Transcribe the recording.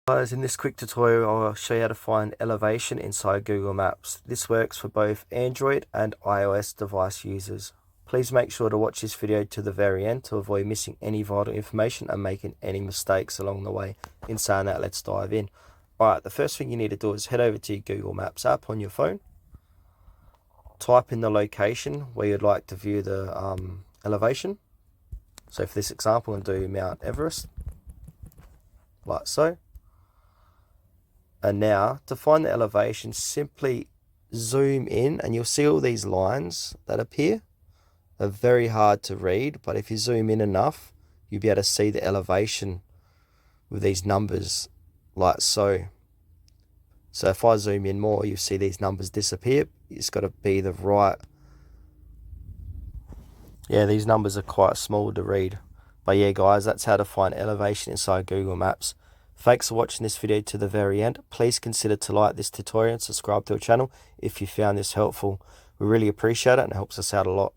Guys, in this quick tutorial I'll show you how to find elevation inside Google Maps. This works for both Android and iOS device users. Please make sure to watch this video to the very end to avoid missing any vital information and making any mistakes along the way. In saying that, let's dive in. Alright, the first thing you need to do is head over to your Google Maps app on your phone. Type in the location where you'd like to view the elevation. So for this example, I'm going to do Mount Everest, like so. And now, to find the elevation, simply zoom in and you'll see all these lines that appear. Are very hard to read, but if you zoom in enough, you'll be able to see the elevation with these numbers, like so. So if I zoom in more, you'll see these numbers disappear. It's got to be the right... Yeah, these numbers are quite small to read. But yeah, guys, that's how to find elevation inside Google Maps. Thanks for watching this video to the very end. Please consider to like this tutorial and subscribe to our channel if you found this helpful. We really appreciate it and it helps us out a lot.